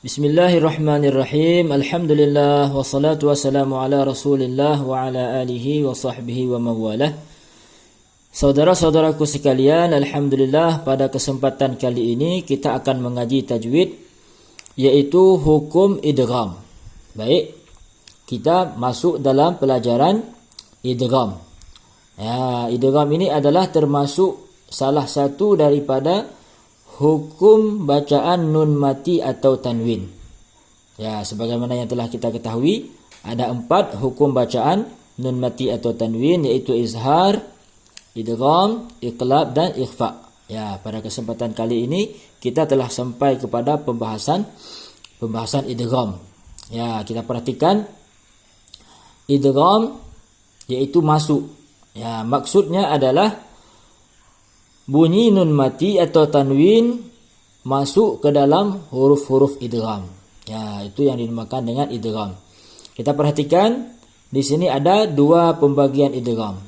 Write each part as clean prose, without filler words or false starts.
Bismillahirrahmanirrahim. Alhamdulillah wassalatu wassalamu ala Rasulillah wa ala alihi wa sahbihi wa mawalah. Saudara-saudaraku sekalian, alhamdulillah pada kesempatan kali ini kita akan mengaji tajwid, yaitu hukum idgham. Baik, kita masuk dalam pelajaran idgham. Idgham ini adalah termasuk salah satu daripada hukum bacaan nun mati atau tanwin. Sebagaimana yang telah kita ketahui, ada 4 hukum bacaan nun mati atau tanwin, yaitu izhar, idgham, iqlab dan ikhfa. Pada kesempatan kali ini kita telah sampai kepada pembahasan idgham. Kita perhatikan idgham yaitu masuk. Maksudnya adalah bunyi nun mati atau tanwin masuk ke dalam huruf-huruf idgham. Itu yang dinamakan dengan idgham. Kita perhatikan di sini ada 2 pembagian idgham.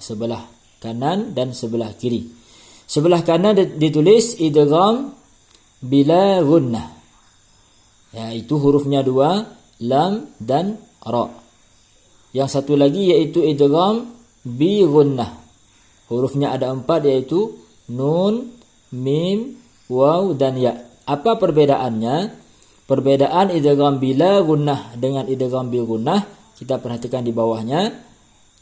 Sebelah kanan dan sebelah kiri. Sebelah kanan ditulis idgham bila gunnah. Itu hurufnya 2, lam dan ra. Yang satu lagi yaitu idgham bi gunnah. Hurufnya ada 4, yaitu nun, mim, waw dan ya. Apa perbedaannya? Perbedaan idgham bila gunnah dengan idgham bil gunnah, kita perhatikan di bawahnya,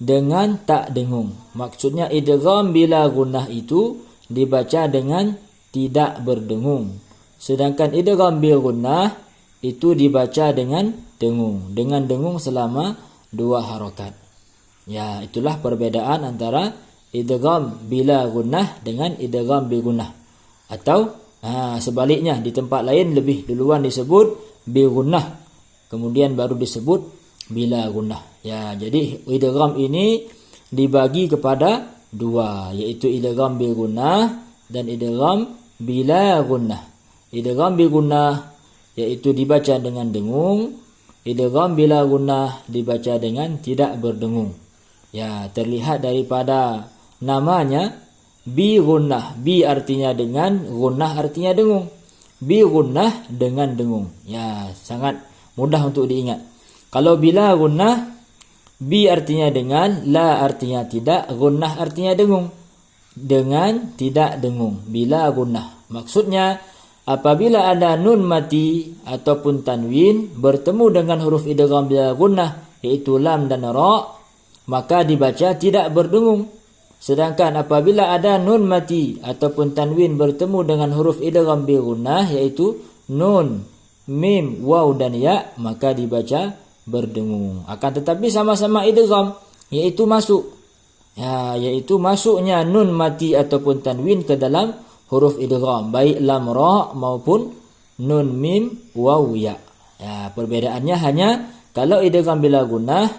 dengan tak dengung. Maksudnya idgham bila gunnah itu dibaca dengan tidak berdengung. Sedangkan idgham bil gunnah itu dibaca dengan dengung. Dengan dengung selama 2 harakat. Itulah perbedaan antara idgham bila gunnah dengan idgham bil gunnah. Atau sebaliknya, di tempat lain lebih duluan disebut bil gunnah, kemudian baru disebut bila gunnah. Jadi idgham ini dibagi kepada 2, yaitu idgham bil gunnah dan idgham bila gunnah. Idgham bil gunnah yaitu dibaca dengan dengung, idgham bila gunnah dibaca dengan tidak berdengung. Terlihat daripada namanya bi gunnah. Bi artinya dengan, gunnah artinya dengung. Bi gunnah dengan dengung. Sangat mudah untuk diingat. Kalau bila gunnah, bi artinya dengan, la artinya tidak, gunnah artinya dengung. Dengan tidak dengung. Bila gunnah. Maksudnya apabila ada nun mati ataupun tanwin bertemu dengan huruf idgham bila gunnah, yaitu lam dan ra, maka dibaca tidak berdengung. Sedangkan apabila ada nun mati ataupun tanwin bertemu dengan huruf idgham bil gunnah, yaitu nun, mim, waw dan ya, maka dibaca berdengung. Akan tetapi sama-sama idgham, yaitu masuk. Yaitu masuknya nun mati ataupun tanwin ke dalam huruf idgham, baik lam ra maupun nun mim waw ya. Perbedaannya hanya kalau idgham bila gunnah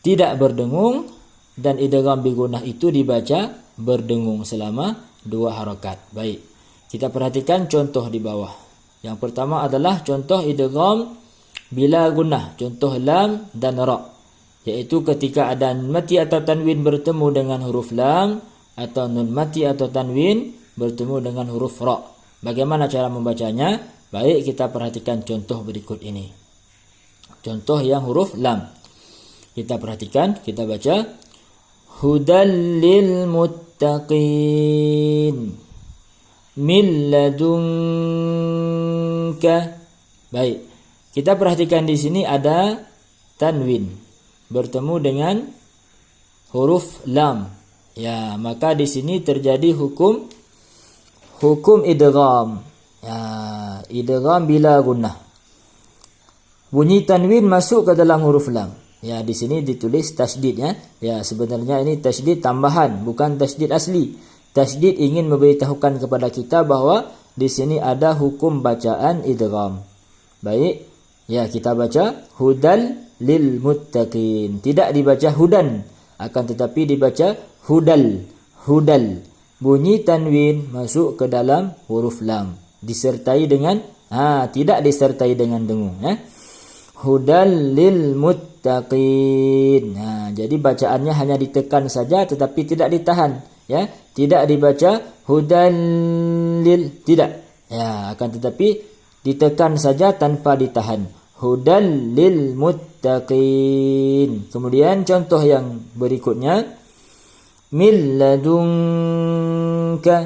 tidak berdengung, dan idgham bil gunnah itu dibaca berdengung selama 2 harakat. Baik, kita perhatikan contoh di bawah. Yang pertama adalah contoh idgham bila gunnah, contoh lam dan ra, yaitu ketika ada nun mati atau tanwin bertemu dengan huruf lam, atau nun mati atau tanwin bertemu dengan huruf ra. Bagaimana cara membacanya? Baik, kita perhatikan contoh berikut ini. Contoh yang huruf lam. Kita perhatikan, kita baca hudal lil muttaqin min ladunka. Baik, kita perhatikan di sini ada tanwin bertemu dengan huruf lam. Maka di sini terjadi hukum idgham. Idgham bila gunnah. Bunyi tanwin masuk ke dalam huruf lam. Di sini ditulis tasydid sebenarnya ini tasydid tambahan, bukan tasydid asli. Tasydid ingin memberitahukan kepada kita bahwa di sini ada hukum bacaan idgham. Baik, kita baca hudal lil muttaqin. Tidak dibaca hudan, akan tetapi dibaca hudal. Bunyi tanwin masuk ke dalam huruf lam, disertai dengan tidak disertai dengan dengung. Hudal lil muttaqin. Jadi bacaannya hanya ditekan saja tetapi tidak ditahan. Tidak dibaca hudal lil, tidak. Akan tetapi ditekan saja tanpa ditahan. Hudal lil muttaqin. Kemudian contoh yang berikutnya, min ladunka.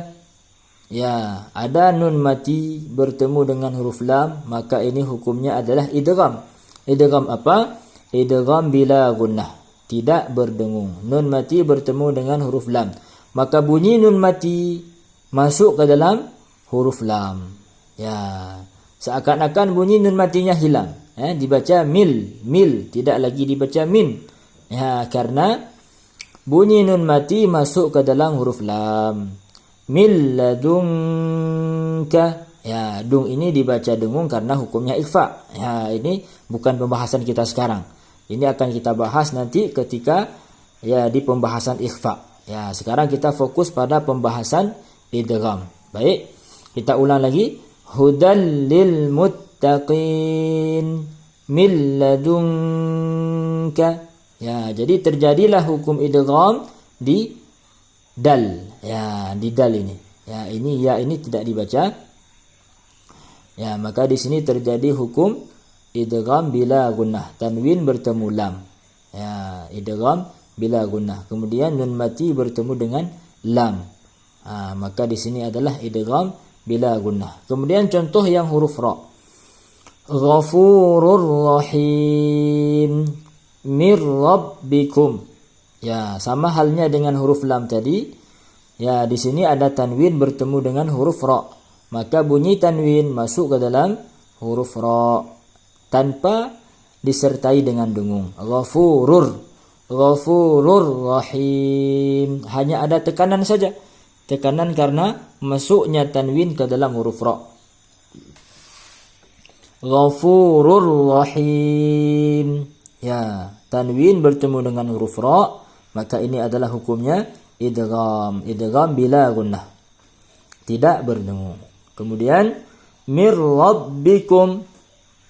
Ya, ada nun mati bertemu dengan huruf lam, maka ini hukumnya adalah idgham. Idgham apa? Idgham bila gunnah, tidak berdengung. Nun mati bertemu dengan huruf lam, maka bunyi nun mati masuk ke dalam huruf lam. Ya, seakan-akan bunyi nun matinya hilang. Dibaca mil, tidak lagi dibaca min. Ya, karena bunyi nun mati masuk ke dalam huruf lam. Min ladunka. Ya, dung ini dibaca dengung karena hukumnya ikhfa. Ya, ini bukan pembahasan kita sekarang. Ini akan kita bahas nanti ketika ya di pembahasan ikhfa. Ya, sekarang kita fokus pada pembahasan idgham. Baik, kita ulang lagi. Hudal lil muttaqin min ladunka. Ya, jadi terjadilah hukum idgham di dal. Ya, di dal ini. Ya, ini ya ini tidak dibaca. Ya, maka di sini terjadi hukum idgham bila gunnah. Tanwin bertemu lam. Ya, idgham bila gunnah. Kemudian nun mati bertemu dengan lam. Maka di sini adalah idgham bila gunnah. Kemudian contoh yang huruf ra. Ghafurur rahim mir rabbikum. Ya, sama halnya dengan huruf lam tadi. Ya, di sini ada tanwin bertemu dengan huruf ra. Maka bunyi tanwin masuk ke dalam huruf ra tanpa disertai dengan dengung. Ghafurur rahim. Hanya ada tekanan saja. Tekanan karena masuknya tanwin ke dalam huruf ra. Ghafurur rahim. Ya, tanwin bertemu dengan huruf ra, maka ini adalah hukumnya idgham. Idgham bila gunnah, tidak berdengung. Kemudian mir rabbikum,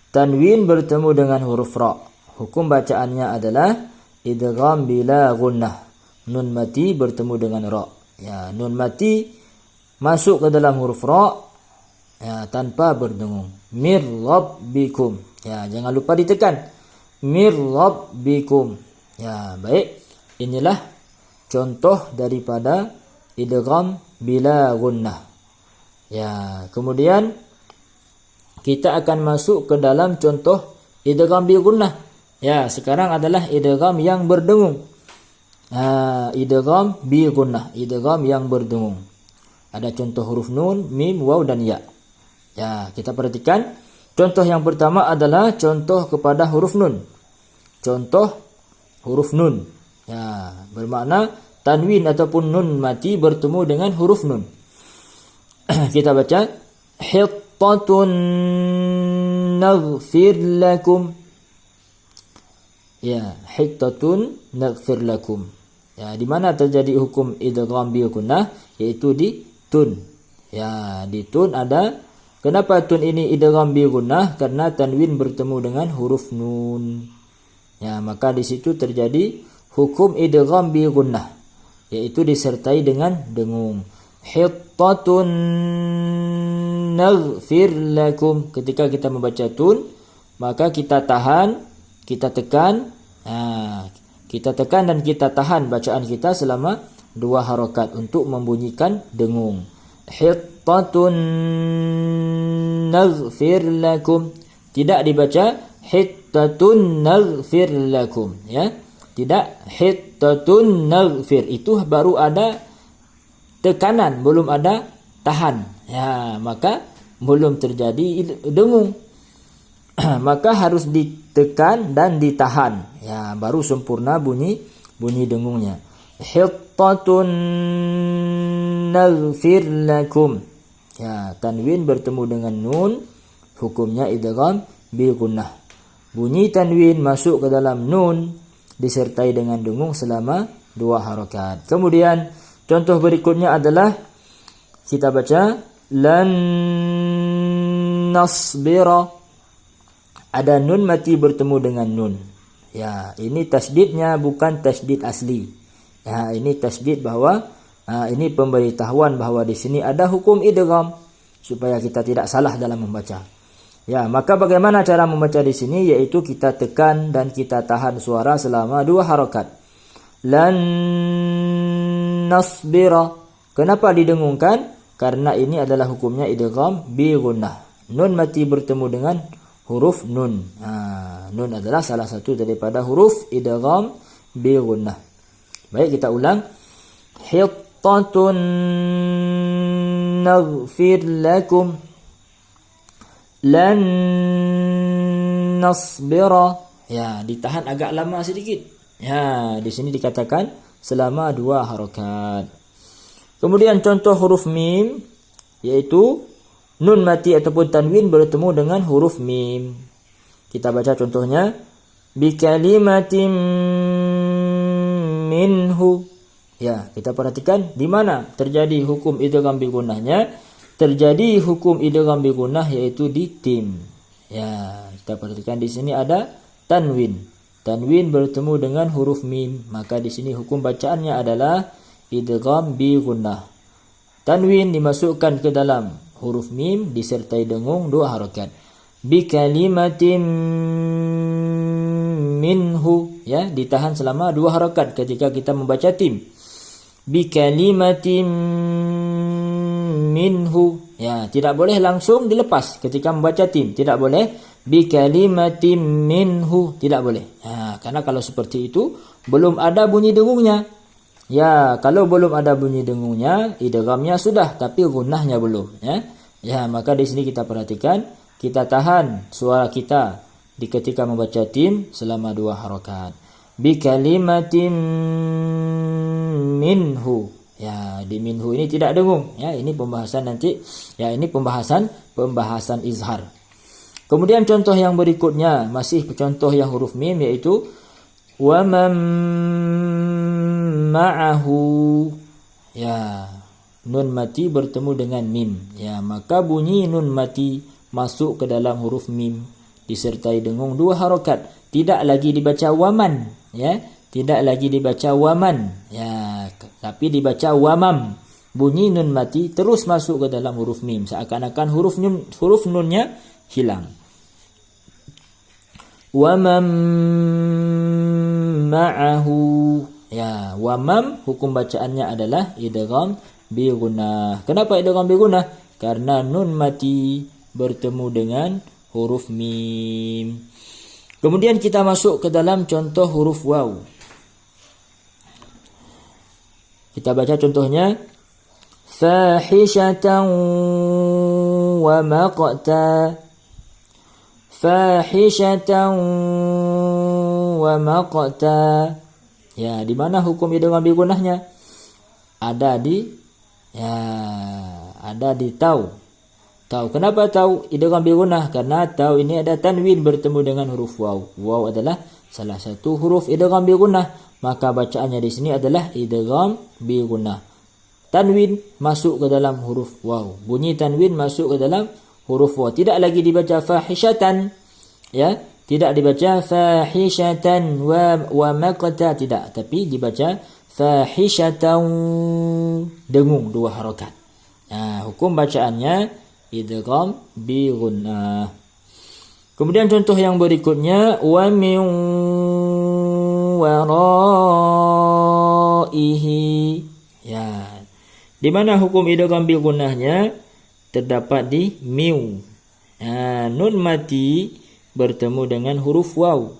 tanwin bertemu dengan huruf ra. Hukum bacaannya adalah idgham bila gunnah. Nun mati bertemu dengan ra. Ya, nun mati masuk ke dalam huruf ra ya, tanpa berdengung. Mir rabbikum. Ya, jangan lupa ditekan. Mir rabbikum. Ya, baik. Inilah contoh daripada idgham bila gunnah. Ya, kemudian kita akan masuk ke dalam contoh idgham bi gunnah. Ya, sekarang adalah idgham yang berdengung. Idgham bi gunnah, idgham yang berdengung. Ada contoh huruf nun, mim, waw dan ya. Ya, kita perhatikan. Contoh yang pertama adalah contoh kepada huruf nun. Contoh huruf nun. Ya, bermakna tanwin ataupun nun mati bertemu dengan huruf nun. Kita baca hittatun naghfir lakum. Ya, hittatun naghfir lakum. Ya, di mana terjadi hukum idgham bi gunnah, yaitu di tun. Ya, di tun ada. Kenapa tun ini idgham bi gunnah? Karena tanwin bertemu dengan huruf nun. Ya, maka di situ terjadi hukum idgham bi gunnah, yaitu disertai dengan dengung. Hittatun naghfir lakum. Ketika kita membaca tun, maka kita tahan, kita tekan. Kita tekan dan kita tahan bacaan kita selama 2 harokat untuk membunyikan dengung. Hittatun naghfir lakum. Tidak dibaca hittatun naghfir lakum. Ya, tidak hittatun naghfir. Itu baru ada tekanan, belum ada tahan. Ya, maka belum terjadi dengung. Maka harus ditekan dan ditahan. Ya, baru sempurna bunyi dengungnya. Hittatun naghfir lakum. Ya, tanwin bertemu dengan nun, hukumnya idgham bi gunnah. Bunyi tanwin masuk ke dalam nun disertai dengan dengung selama 2 harokat. Kemudian contoh berikutnya adalah kita baca lan nasbira. Ada nun mati bertemu dengan nun. Ya, ini tasdidnya bukan tasdid asli. Ya, ini tasdid bahwa ini pemberitahuan bahwa di sini ada hukum idgham supaya kita tidak salah dalam membaca. Ya, maka bagaimana cara membaca di sini? Yaitu kita tekan dan kita tahan suara selama 2 harakat. Lan nasbira. Kenapa didengungkan? Karena ini adalah hukumnya idgham bi gunnah. Nun mati bertemu dengan huruf nun. Nun adalah salah satu daripada huruf idgham bi gunnah. Baik, kita ulang. Hittatun naghfir lakum. Lan nasbira. Ya, ditahan agak lama sedikit. Ya, di sini dikatakan selama 2 harakat. Kemudian contoh huruf mim, yaitu nun mati ataupun tanwin bertemu dengan huruf mim. Kita baca contohnya. Bi kalimatin minhu. Ya, kita perhatikan di mana terjadi hukum idgham bi gunnahnya. Terjadi hukum idgham bi gunnah yaitu di tim. Ya, kita perhatikan di sini ada tanwin. Tanwin bertemu dengan huruf mim, maka di sini hukum bacaannya adalah idgham bi gunnah. Tanwin dimasukkan ke dalam huruf mim disertai dengung 2 harakat. Bi kalimatin minhu, ya, ditahan selama 2 harakat ketika kita membaca tim. Bi kalimatin minhu, ya, tidak boleh langsung dilepas ketika membaca tim, tidak boleh. Bi kalimatin minhu, tidak boleh. Ya, karena kalau seperti itu belum ada bunyi dengungnya. Ya, kalau belum ada bunyi dengungnya, idghamnya sudah tapi gunnahnya belum, ya. Ya, maka di sini kita perhatikan, kita tahan suara kita di ketika membaca tim selama 2 harakat. Bi kalimatin minhu. Ya, di minhu ini tidak dengung, ya. Ini pembahasan nanti. Ya, ini pembahasan izhar. Kemudian contoh yang berikutnya masih contoh yang huruf mim, yaitu wa man ma'ahu. Ya, nun mati bertemu dengan mim. Ya, maka bunyi nun mati masuk ke dalam huruf mim disertai dengung 2 harakat. Tidak lagi dibaca waman, ya. Tidak lagi dibaca waman, ya, tapi dibaca wamam. Bunyi nun mati terus masuk ke dalam huruf mim, seakan-akan huruf nunnya hilang. Wamam ma'ahu. Ya, wamam hukum bacaannya adalah idgham bi gunnah. Kenapa idgham bi gunnah? Karena nun mati bertemu dengan huruf mim. Kemudian kita masuk ke dalam contoh huruf waw. Kita baca contohnya. Fahishatan wa maqta. Fahishatan wa maqta. Ya, di mana hukum idgham bi gunnahnya? Ada di tau. Tau. Kenapa tau idgham bi gunnah? Karena tau ini ada tanwin bertemu dengan huruf waw. Waw adalah salah satu huruf idgham bi gunnah. Maka bacaannya di sini adalah idgham bi gunnah. Tanwin masuk ke dalam huruf waw. Bunyi tanwin masuk ke dalam huruf waw. Tidak lagi dibaca fahishatan, ya, tidak dibaca fahishatan wa maqta, tidak, tapi dibaca fahishatan, dengung 2 harakat. Nah, hukum bacaannya idgham bi gunnah. Kemudian contoh yang berikutnya, wa min waraihi. Ya, di mana hukum idgham bi gunnahnya? Terdapat di miu. Nah, nun mati bertemu dengan huruf waw.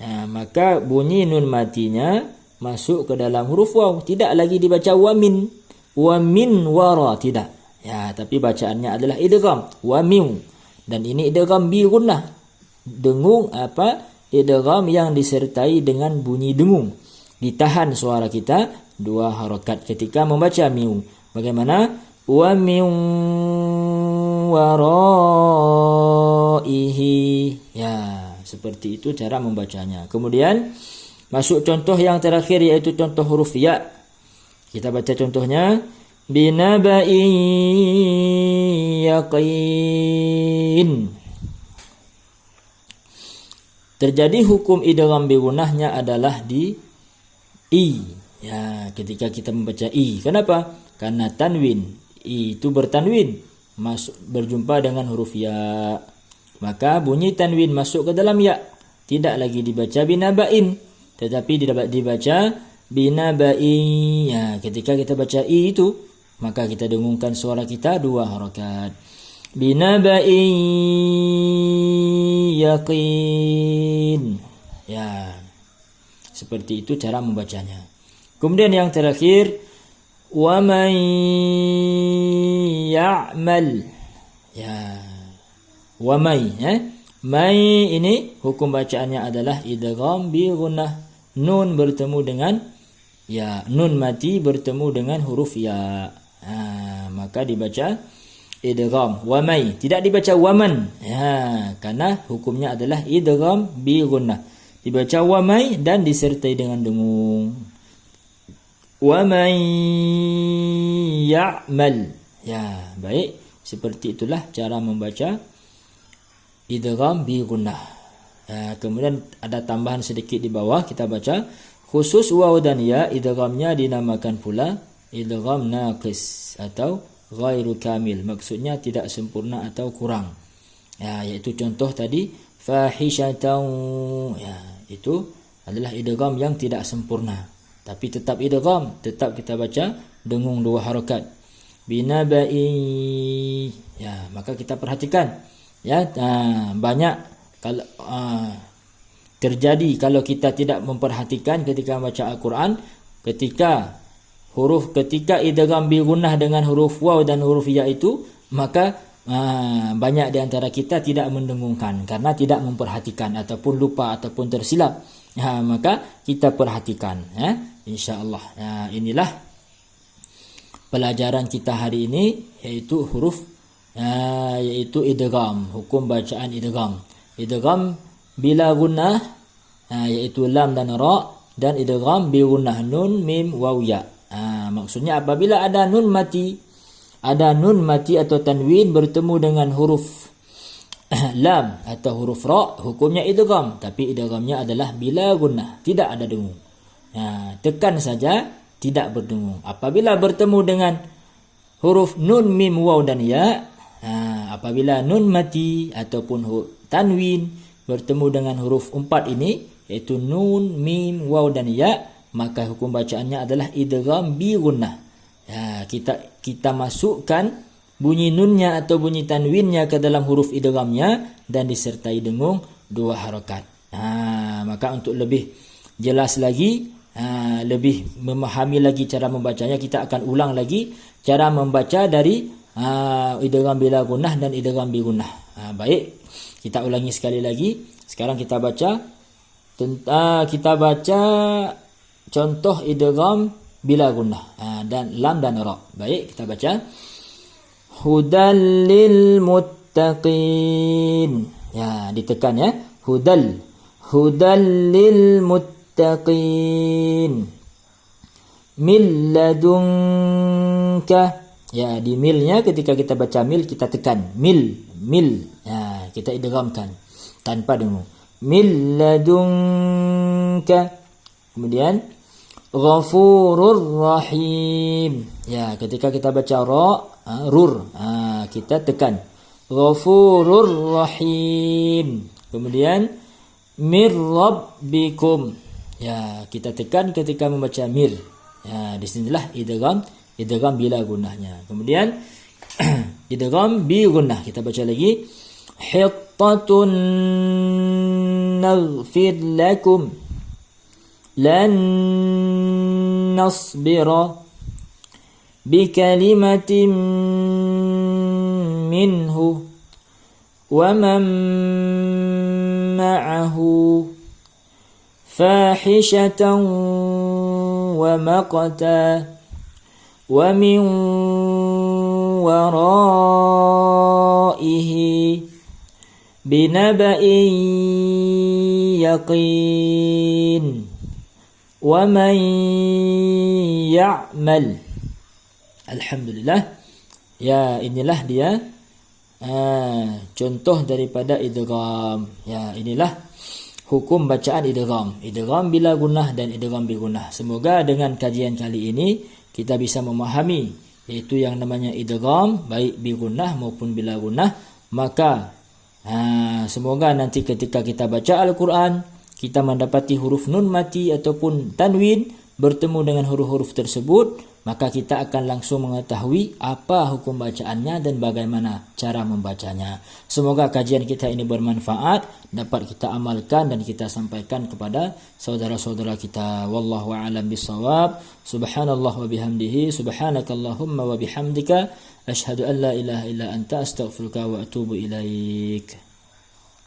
Nah, maka bunyi nun matinya masuk ke dalam huruf waw. Tidak lagi dibaca wamin. Wamin wara, tidak. Ya, tapi bacaannya adalah idgham wa miu. Dan ini idgham bi gunnah. Dengung apa? Idgham yang disertai dengan bunyi dengung. Ditahan suara kita 2 harakat ketika membaca miu. Bagaimana? Wa min waraihi. Ya, seperti itu cara membacanya. Kemudian masuk contoh yang terakhir, yaitu contoh huruf ya. Kita baca contohnya. Binaba'in yaqin. Terjadi hukum idgham bi gunnahnya adalah di i. Ya, ketika kita membaca i. Kenapa? Karena tanwin. I itu bertanwin. masuk berjumpa dengan huruf ya. Maka bunyi tanwin masuk ke dalam ya. Tidak lagi dibaca binaba'in, tetapi dibaca binaba'in. Ya, ketika kita baca i itu, maka kita dengungkan suara kita 2 harakat. Binaba'in yaqin. Ya. Seperti itu cara membacanya. Kemudian yang terakhir, wa man ya'mal. Ya. Wa may, may ini hukum bacaannya adalah idgham bi gunnah. Nun bertemu dengan ya, nun mati bertemu dengan huruf ya. Maka dibaca idgham wa may, tidak dibaca waman. Ya, karena hukumnya adalah idgham bi gunnah. Dibaca wa may dan disertai dengan dengung. Wa may ya'mal. Ya, baik. Seperti itulah cara membaca idgham bi gunnah. Kemudian ada tambahan sedikit di bawah, kita baca khusus waw dan ya, idghamnya dinamakan pula idgham naqis atau ghairu kamil. Maksudnya tidak sempurna atau kurang. Ya, yaitu contoh tadi fahishatan. Ya, itu adalah idgham yang tidak sempurna. Tapi tetap idgham, tetap kita baca dengung 2 harakat. Binabai. Ya, maka kita perhatikan. Ya, banyak kalau terjadi kalau kita tidak memperhatikan ketika membaca Al-Quran, ketika idgham bi gunnah dengan huruf waw dan huruf ya itu, maka banyak di antara kita tidak mendengungkan karena tidak memperhatikan ataupun lupa ataupun tersilap. Maka kita perhatikan, insyaallah. Inilah pelajaran kita hari ini, yaitu yaitu idgham, hukum bacaan idgham. Idgham bila gunnah, yaitu lam dan ra, dan idgham bi gunnah nun mim waw ya. Maksudnya apabila ada nun mati atau tanwin bertemu dengan huruf lam atau huruf ra, hukumnya idgham, tapi idghamnya adalah bila gunnah, tidak ada dengung. Tekan saja, tidak berdengung. Apabila bertemu dengan huruf nun mim waw dan ya, apabila nun mati ataupun tanwin bertemu dengan huruf 4 ini, yaitu nun mim waw dan ya, maka hukum bacaannya adalah idgham bi gunnah. Kita masukkan bunyi nunnya atau bunyi tanwinnya ke dalam huruf idghamnya dan disertai dengung 2 harakat. Maka untuk lebih jelas lagi, lebih memahami lagi cara membacanya, kita akan ulang lagi cara membaca dari idgham bila gunnah dan idgham bi gunnah. Baik, kita ulangi sekali lagi. Sekarang kita baca contoh idgham bila gunnah dan lam dan ra. Baik, kita baca hudal lil muttaqin. Ya, ditekan ya. Hudal lil muttaqin. Min ladunka. Ya, di milnya ketika kita baca mil kita tekan mil. Ya, kita idghamkan tanpa dengung. Min ladunka. Kemudian Ghafurur Rahim. Ya, ketika kita baca ra, rur, kita tekan Ghafurur Rahim. Kemudian mir rabbikum. Ya, kita tekan ketika membaca mir. Ya, disinilah idgham bila gunnahnya. Kemudian idgham bi gunnah, kita baca lagi hittatun naghfir lakum lan nasbira bikalimatin minhu wa man ma'ahu fahishatan wa maqta wa min waraihi binaba'in yaqin wa man ya'mal. Alhamdulillah. Ya, inilah dia contoh daripada idgham. Ya, inilah hukum bacaan idgham bila gunnah dan idgham bi gunnah. Semoga dengan kajian kali ini kita bisa memahami iaitu yang namanya idgham, baik bi gunnah maupun bila gunnah. Maka semoga nanti ketika kita baca Al-Quran, kita mendapati huruf nun mati ataupun tanwin bertemu dengan huruf-huruf tersebut, maka kita akan langsung mengetahui apa hukum bacaannya dan bagaimana cara membacanya. Semoga kajian kita ini bermanfaat, dapat kita amalkan dan kita sampaikan kepada saudara-saudara kita. Wallahu a'lam bissawab. Subhanallah wa bihamdihi, subhanakallahumma wa bihamdika, asyhadu an la ilaha illa anta, astaghfiruka wa atubu ilaik.